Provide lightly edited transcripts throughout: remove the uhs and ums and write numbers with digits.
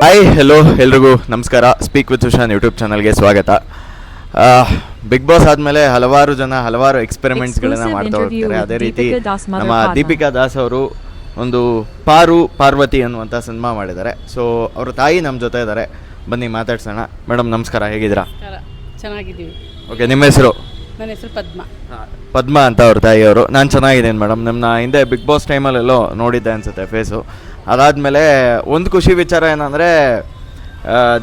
Hi hello ಎಲ್ರಿಗೂ ನಮಸ್ಕಾರ. Speak with Sushant YouTube ಚಾನಲ್ಗೆ ಸ್ವಾಗತ. ಬಿಗ್ ಬಾಸ್ ಆದಮೇಲೆ ಹಲವಾರು ಜನ ಹಲವಾರು ಎಕ್ಸ್ಪೆರಿಮೆಂಟ್ಸ್ಗಳನ್ನು ಮಾಡ್ತಾ ಹೋಗ್ತಾರೆ. ಅದೇ ರೀತಿ ನಮ್ಮ ದೀಪಿಕಾ ದಾಸ್ ಅವರು ಒಂದು ಪಾರ್ವತಿ ಅನ್ನುವಂಥ ಸಿನಿಮಾ ಮಾಡಿದ್ದಾರೆ. ಸೊ ಅವ್ರ ತಾಯಿ ನಮ್ಮ ಜೊತೆ ಇದ್ದಾರೆ, ಬನ್ನಿ ಮಾತಾಡ್ಸೋಣ. ಮೇಡಮ್ ನಮಸ್ಕಾರ, ಹೇಗಿದ್ದೀರಾ? ಚೆನ್ನಾಗಿದ್ದೀವಿ. ಓಕೆ, ನಿಮ್ಮ ಹೆಸರು? ನನ್ನ ಹೆಸರು ಪದ್ಮಾ ಅಂತ ಅವ್ರ ತಾಯಿಯವರು. ನಾನು ಚೆನ್ನಾಗಿದ್ದೀನಿ ಮೇಡಮ್. ನಿಮ್ಮನ್ನ ಹಿಂದೆ ಬಿಗ್ ಬಾಸ್ ಟೈಮಲ್ಲೆಲ್ಲೋ ನೋಡಿದ್ದೆ ಅನಿಸುತ್ತೆ ಫೇಸು. ಅದಾದಮೇಲೆ ಒಂದು ಖುಷಿ ವಿಚಾರ ಏನಂದರೆ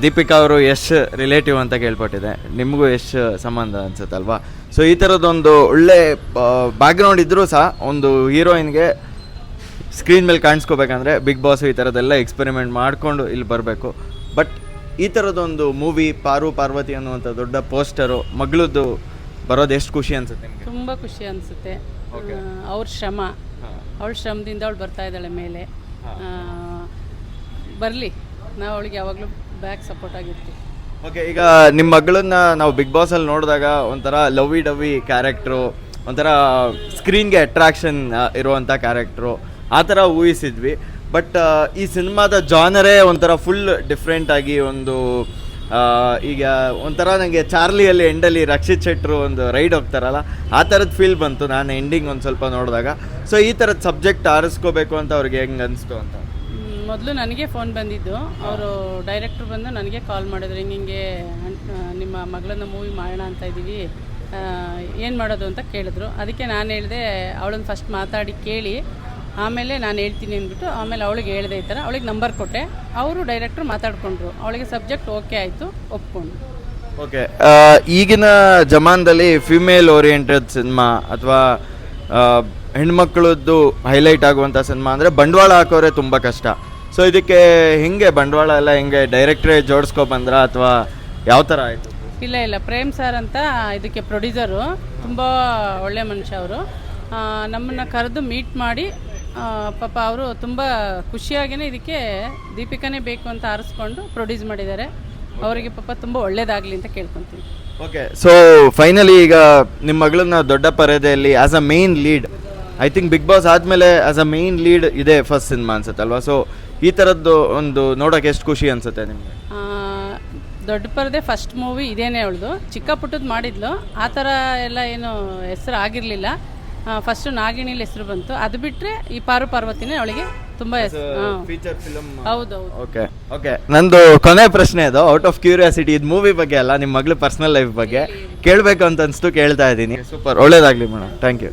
ದೀಪಿಕಾ ಅವರು ಯಶ್ ರಿಲೇಟಿವ್ ಅಂತ ಕೇಳ್ಪಟ್ಟಿದೆ. ನಿಮಗೂ ಯಶ್ ಸಂಬಂಧ ಅನ್ಸುತ್ತಲ್ವಾ? ಸೊ ಈ ಥರದ್ದೊಂದು ಒಳ್ಳೆ ಬ್ಯಾಕ್ಗ್ರೌಂಡ್ ಇದ್ದರೂ ಸಹ ಒಂದು ಹೀರೋಯಿನ್ಗೆ ಸ್ಕ್ರೀನ್ ಮೇಲೆ ಕಾಣಿಸ್ಕೋಬೇಕಂದ್ರೆ ಬಿಗ್ ಬಾಸ್ ಈ ಥರದ್ದೆಲ್ಲ ಎಕ್ಸ್ಪೆರಿಮೆಂಟ್ ಮಾಡಿಕೊಂಡು ಇಲ್ಲಿ ಬರಬೇಕು. ಬಟ್ ಈ ಥರದೊಂದು ಮೂವಿ ಪಾರ್ವತಿ ಅನ್ನುವಂಥ ದೊಡ್ಡ ಪೋಸ್ಟರು ಮಗಳದ್ದು ಬರೋದು ಎಷ್ಟು ಖುಷಿ ಅನಿಸುತ್ತೆ ನಿಮಗೆ? ತುಂಬ ಖುಷಿ ಅನಿಸುತ್ತೆ. ಅವ್ರ ಅವಳ ಶ್ರಮದಿಂದ ಅವಳು ಬರ್ತಾ ಇದ್ದಾಳೆ ಮೇಲೆ. ಬರಲಿ, ನಾವು ಅವಳಿಗೆ ಯಾವಾಗಲೂ ಬ್ಯಾಕ್ ಸಪೋರ್ಟ್ ಆಗಿರ್ತೀವಿ. ಓಕೆ, ಈಗ ನಿಮ್ಮ ಮಗಳನ್ನ ನಾವು ಬಿಗ್ ಬಾಸಲ್ಲಿ ನೋಡಿದಾಗ ಒಂಥರ ಲವ್ವಿ ಡವ್ವಿ ಕ್ಯಾರೆಕ್ಟ್ರು, ಒಂಥರ ಸ್ಕ್ರೀನ್ಗೆ ಅಟ್ರಾಕ್ಷನ್ ಇರುವಂಥ ಕ್ಯಾರೆಕ್ಟ್ರು ಆ ಥರ ಊಹಿಸಿದ್ವಿ. ಬಟ್ ಈ ಸಿನಿಮಾದ ಜಾನರೇ ಒಂಥರ ಫುಲ್ ಡಿಫ್ರೆಂಟಾಗಿ ಒಂದು ಈಗ ಒಂಥರ ನನಗೆ ಚಾರ್ಲಿಯಲ್ಲಿ ಎಂಡಲ್ಲಿ ರಕ್ಷಿತ್ ಶೆಟ್ಟರು ಒಂದು ರೈಡ್ ಹೋಗ್ತಾರಲ್ಲ ಆ ಥರದ ಫೀಲ್ ಬಂತು ನಾನು ಎಂಡಿಂಗ್ ಒಂದು ಸ್ವಲ್ಪ ನೋಡಿದಾಗ. ಸೊ ಈ ಥರದ ಸಬ್ಜೆಕ್ಟ್ ಆರಿಸ್ಕೋಬೇಕು ಅಂತ ಅವ್ರಿಗೆ ಹೆಂಗೆ ಅನಿಸ್ತು ಅಂತ? ಮೊದಲು ನನಗೆ ಫೋನ್ ಬಂದಿದ್ದು. ಅವರು ಡೈರೆಕ್ಟ್ರು ಬಂದು ನನಗೆ ಕಾಲ್ ಮಾಡಿದ್ರು, ಹಿಂಗೆ ನಿಮ್ಮ ಮಗಳನ್ನ ಮೂವಿ ಮಾಡೋಣ ಅಂತ ಇದ್ದೀವಿ, ಏನು ಮಾಡೋದು ಅಂತ ಕೇಳಿದ್ರು. ಅದಕ್ಕೆ ನಾನು ಹೇಳಿದೆ ಅವಳನ್ನು ಫಸ್ಟ್ ಮಾತಾಡಿ ಕೇಳಿ ಆಮೇಲೆ ನಾನು ಹೇಳ್ತೀನಿ ಅಂದ್ಬಿಟ್ಟು ಆಮೇಲೆ ಅವಳಿಗೆ ಹೇಳಿದೆ ಈ ಥರ. ಅವಳಿಗೆ ನಂಬರ್ ಕೊಟ್ಟೆ, ಅವರು ಡೈರೆಕ್ಟ್ರು ಮಾತಾಡಿಕೊಂಡ್ರು. ಅವಳಿಗೆ ಸಬ್ಜೆಕ್ಟ್ ಓಕೆ ಆಯಿತು, ಒಪ್ಕೊಂಡು. ಓಕೆ, ಈಗಿನ ಜಮಾನದಲ್ಲಿ ಫಿಮೇಲ್ ಓರಿಯೆಂಟೆಡ್ ಸಿನಿಮಾ ಅಥವಾ ಹೆಣ್ಮಕ್ಳದ್ದು ಹೈಲೈಟ್ ಆಗುವಂಥ ಸಿನಿಮಾ ಅಂದರೆ ಬಂಡವಾಳ ಹಾಕೋರೆ ತುಂಬ ಕಷ್ಟ. ಸೊ ಇದಕ್ಕೆ ಹೆಂಗೆ ಬಂಡವಾಳ ಎಲ್ಲ ಹೆಂಗೆ ಡೈರೆಕ್ಟ್ರೇ ಜೋಡಿಸ್ಕೊಬಂದ್ರ ಅಥವಾ ಯಾವ ಥರ ಆಯಿತು? ಇಲ್ಲ, ಪ್ರೇಮ್ ಸರ್ ಅಂತ ಇದಕ್ಕೆ ಪ್ರೊಡ್ಯೂಸರು, ತುಂಬ ಒಳ್ಳೆ ಮನುಷ್ಯ ಅವರು. ನಮ್ಮನ್ನು ಕರೆದು ಮೀಟ್ ಮಾಡಿ ಪಾಪ ಅವರು ತುಂಬ ಖುಷಿಯಾಗಿಯೇ ಇದಕ್ಕೆ ದೀಪಿಕಾನೇ ಬೇಕು ಅಂತ ಆರಿಸ್ಕೊಂಡು ಪ್ರೊಡ್ಯೂಸ್ ಮಾಡಿದ್ದಾರೆ. ಅವರಿಗೆ ಪಾಪ ತುಂಬ ಒಳ್ಳೇದಾಗಲಿ ಅಂತ ಕೇಳ್ಕೊತೀನಿ. ಓಕೆ, ಸೊ ಫೈನಲಿ ಈಗ ನಿಮ್ಮ ಮಗಳನ್ನ ದೊಡ್ಡ ಪರದೆಯಲ್ಲಿ as a main lead, I think Bigg Boss ಆದಮೇಲೆ ಆ್ಯಸ್ ಅ ಮೇನ್ ಲೀಡ್ ಇದೆ ಫಸ್ಟ್ ಸಿನಿಮಾ ಅನ್ಸುತ್ತಲ್ವಾ? ಸೊ ಈ ಥರದ್ದು ಒಂದು ನೋಡೋಕೆ ಎಷ್ಟು ಖುಷಿ ಅನಿಸುತ್ತೆ ನಿಮಗೆ? ದೊಡ್ಡ ಪರದೆ ಫಸ್ಟ್ ಮೂವಿ ಇದೇನೇ ಅವಳದು. ಚಿಕ್ಕ ಪುಟ್ಟದ್ದು ಮಾಡಿದ್ಲು, ಆ ಥರ ಎಲ್ಲ ಏನು ಹೆಸರು ಆಗಿರಲಿಲ್ಲ. ಫಸ್ಟು ನಾಗಿಣಿಲಿ ಹೆಸರು ಬಂತು. ಅದು ಬಿಟ್ಟರೆ ಈ ಪಾರ್ವತಿನೇ ಅವಳಿಗೆ ತುಂಬ ಫೀಚರ್ ಫಿಲಮ್. ಹೌದು. ಓಕೆ, ನಂದು ಕೊನೆ ಪ್ರಶ್ನೆ ಅದು ಔಟ್ ಆಫ್ ಕ್ಯೂರಿಯಾಸಿಟಿ. ಇದು ಮೂವಿ ಬಗ್ಗೆ ಅಲ್ಲ, ನಿಮ್ಮ ಮಗಳು ಪರ್ಸನಲ್ ಲೈಫ್ ಬಗ್ಗೆ ಕೇಳಬೇಕು ಅಂತ ಅನಿಸ್ತು, ಕೇಳ್ತಾ ಇದ್ದೀನಿ. ಸೂಪರ್, ಒಳ್ಳೇದಾಗಲಿ ಮೇಡಮ್. Thank you.